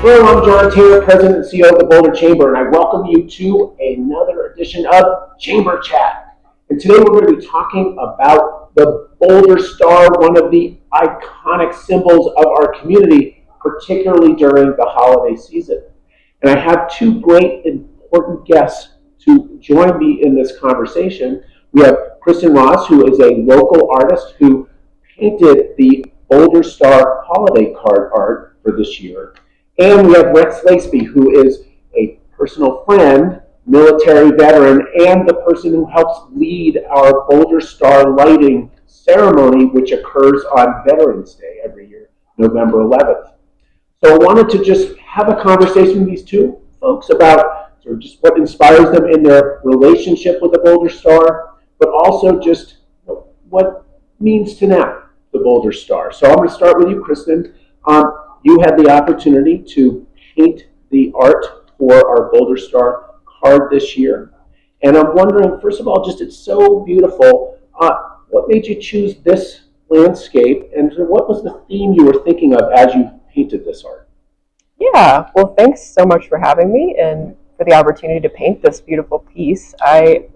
Hello, I'm John Tayer, President and CEO of the Boulder Chamber, and I welcome you to another edition of Chamber Chat. And today we're going to be talking about the Boulder Star, one of the iconic symbols of our community, particularly during the holiday season. And I have two great important guests to join me in this conversation. We have Kristen Ross, who is a local artist who painted the Boulder Star Holiday Card art for this year. And we have Laceby, who is a personal friend, military veteran, and the person who helps lead our Boulder Star lighting ceremony, which occurs on Veterans Day every year, November 11th. So I wanted to just have a conversation with these two folks about sort of just what inspires them in their relationship with the Boulder Star, but also just what means to them the Boulder Star. So I'm going to start with you, Kristen. You had the opportunity to paint the art for our Boulder Star card this year. And I'm wondering, first of all, just it's so beautiful. What made you choose this landscape, and what was the theme you were thinking of as you painted this art? Yeah, well, thanks so much for having me and for the opportunity to paint this beautiful piece. I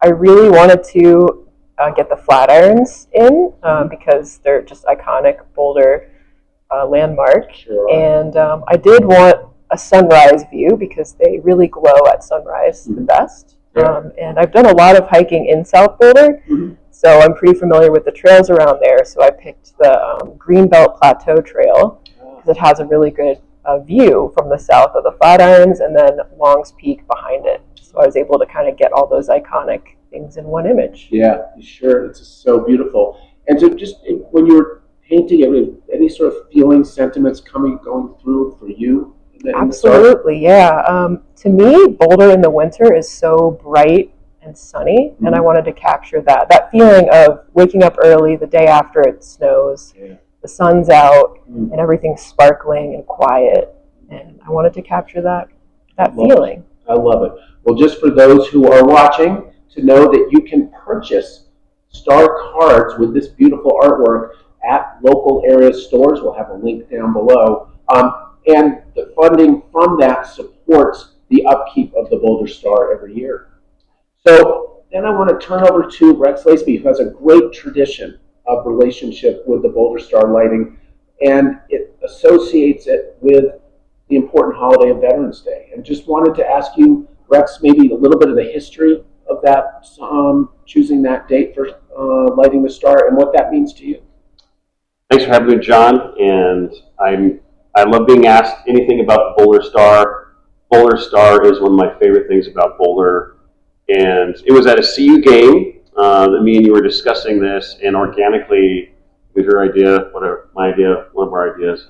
really wanted to get the flat irons in because they're just iconic Boulder landmark. Sure. And I did want a sunrise view because they really glow at sunrise the best. And I've done a lot of hiking in South Boulder, so I'm pretty familiar with the trails around there. So I picked the Greenbelt Plateau Trail because it has a really good view from the south of the Flatirons and then Long's Peak behind it. So I was able to kind of get all those iconic things in one image. Yeah, sure. It's just so beautiful. And so just when you were painting, any sort of feelings, sentiments going through for you? Absolutely, yeah. To me, Boulder in the winter is so bright and sunny, and I wanted to capture that feeling of waking up early the day after it snows, the sun's out, and everything's sparkling and quiet, and I wanted to capture that feeling. I love it. Well, just for those who are watching, to know that you can purchase star cards with this beautiful artwork at local area stores. We'll have a link down below. And the funding from that supports the upkeep of the Boulder Star every year. So then I want to turn over to Rex Laceby, who has a great tradition of relationship with the Boulder Star lighting, and it associates it with the important holiday of Veterans Day. And just wanted to ask you, Rex, maybe a little bit of the history of that, choosing that date for lighting the star and what that means to you. Thanks for having me, John. And I love being asked anything about the Boulder Star. Boulder Star is one of my favorite things about Boulder. And it was at a CU game that me and you were discussing this, and organically, it was your idea, whatever, my idea, one of our ideas.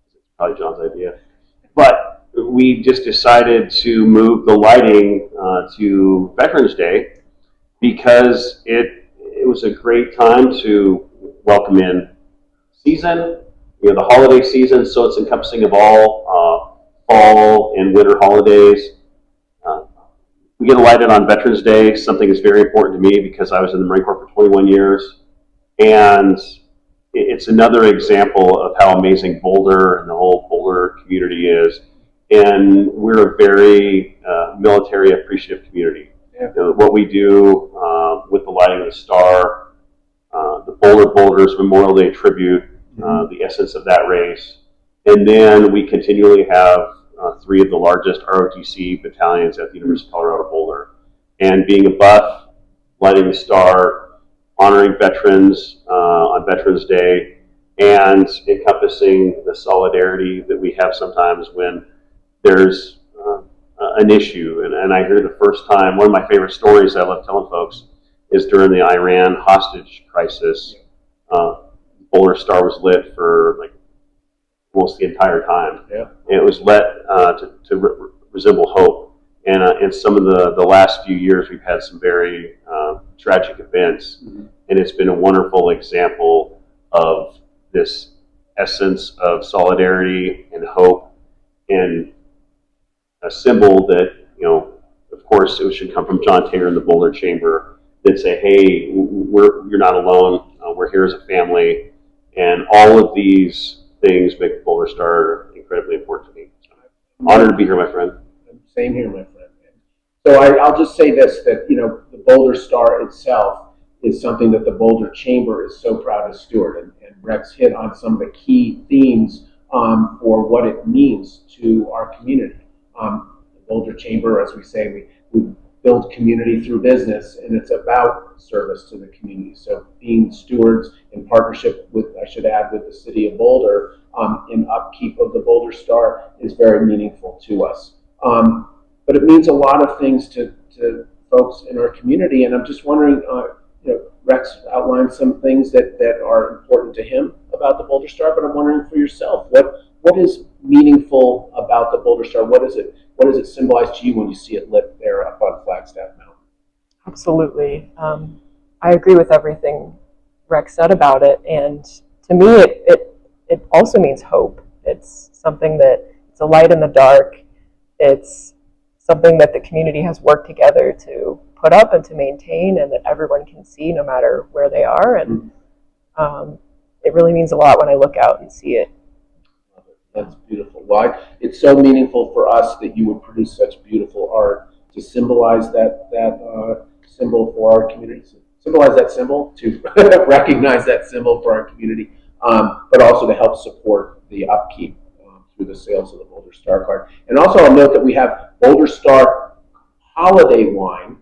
It's probably John's idea. But we just decided to move the lighting to Veterans Day because it was a great time to welcome in season, the holiday season, so it's encompassing of all fall and winter holidays. We get to light it on Veterans Day, something that's very important to me because I was in the Marine Corps for 21 years, and it's another example of how amazing Boulder and the whole Boulder community is, and we're a very military appreciative community. What we do with the lighting of the star, the Boulders Memorial Day tribute, the essence of that race. And then we continually have three of the largest ROTC battalions at the University of Colorado Boulder. And being a buff, lighting the star, honoring veterans on Veterans Day, and encompassing the solidarity that we have sometimes when there's an issue. And I hear the first time, one of my favorite stories I love telling folks is during the Iran hostage crisis. Boulder Star was lit for like almost the entire time. And it was lit to resemble hope. And in some of the last few years, we've had some very tragic events. And it's been a wonderful example of this essence of solidarity and hope, and a symbol that, of course, it should come from John Tayer in the Boulder Chamber that say, hey, you're not alone. We're here as a family. And all of these things make Boulder Star incredibly important to me. Honored to be here, my friend. Same here, my friend. So I'll just say this, that, the Boulder Star itself is something that the Boulder Chamber is so proud to steward. And Rex hit on some of the key themes for what it means to our community. The Boulder Chamber, as we say, we build community through business, and it's about service to the community. So being stewards in partnership with, I should add, with the city of Boulder in upkeep of the Boulder Star is very meaningful to us. But it means a lot of things to folks in our community, and I'm just wondering, Rex outlined some things that are important to him about the Boulder Star, but I'm wondering for yourself, what is meaningful about the Boulder Star? What does it symbolize to you when you see it lit there up on Flagstaff Mountain? Absolutely. I agree with everything Rex said about it, and to me it also means hope. It's something that it's a light in the dark. It's something that the community has worked together to put up and to maintain, and that everyone can see no matter where they are. And it really means a lot when I look out and see it. That's beautiful. Well, it's so meaningful for us that you would produce such beautiful art to symbolize that symbol for our community. Symbolize that symbol, to recognize that symbol for our community, but also to help support the upkeep through the sales of the Boulder Star card. And also I'll note that we have Boulder Star Holiday Wine,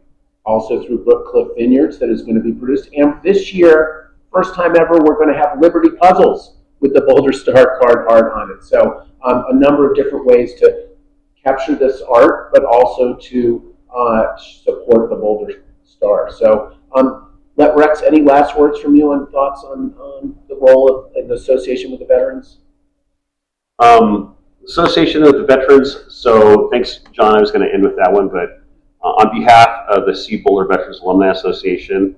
also through Brookcliff Vineyards, that is going to be produced. And this year, first time ever, we're going to have Liberty Puzzles with the Boulder Star card art on it. So a number of different ways to capture this art, but also to support the Boulder Star. So let Rex, any last words from you and thoughts on the role of the association with the veterans? Association with the Veterans. So thanks, John. I was going to end with that one, but on behalf of the C. Boulder Veterans Alumni Association,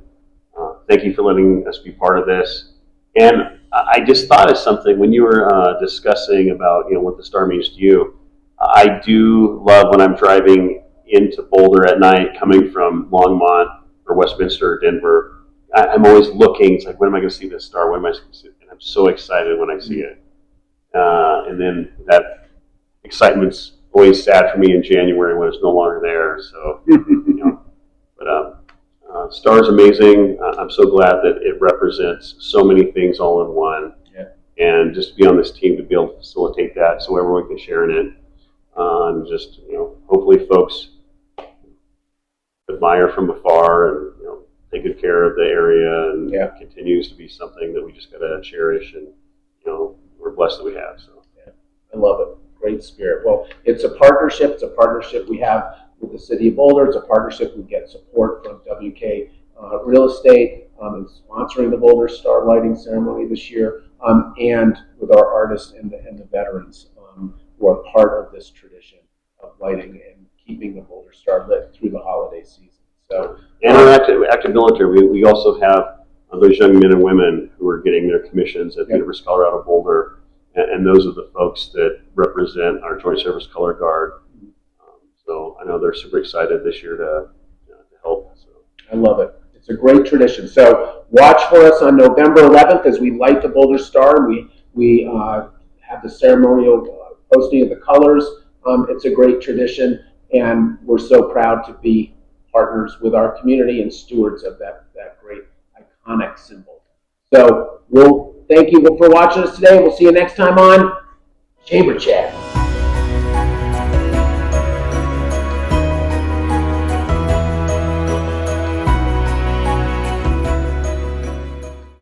thank you for letting us be part of this. And I just thought of something when you were discussing about what the star means to you. I do love when I'm driving into Boulder at night, coming from Longmont or Westminster or Denver. I'm always looking. It's like, when am I going to see this star? When am I going to see it? And I'm so excited when I see it. And then that excitement's always sad for me in January when it's no longer there. So, but Star's amazing. I'm so glad that it represents so many things all in one. Yeah. And just to be on this team to be able to facilitate that so everyone can share in it. And just, hopefully folks admire from afar and, take good care of the area, and it continues to be something that we just got to cherish, and, we're blessed that we have. So I love it. Great spirit. Well, it's a partnership. It's a partnership we have with the city of Boulder. It's a partnership we get support from WK Real Estate in sponsoring the Boulder Star lighting ceremony this year, and with our artists and the veterans who are part of this tradition of lighting and keeping the Boulder Star lit through the holiday season. So, and our active military, we also have those young men and women who are getting their commissions at the University of Colorado Boulder, and those are the folks that represent our Joint Service Color Guard. So I know they're super excited this year to help. So I love it. It's a great tradition. So watch for us on November 11th as we light the Boulder Star. We have the ceremonial posting of the colors. It's a great tradition, and we're so proud to be partners with our community and stewards of that great iconic symbol. So we'll thank you for watching us today. We'll see you next time on Chamber Chat.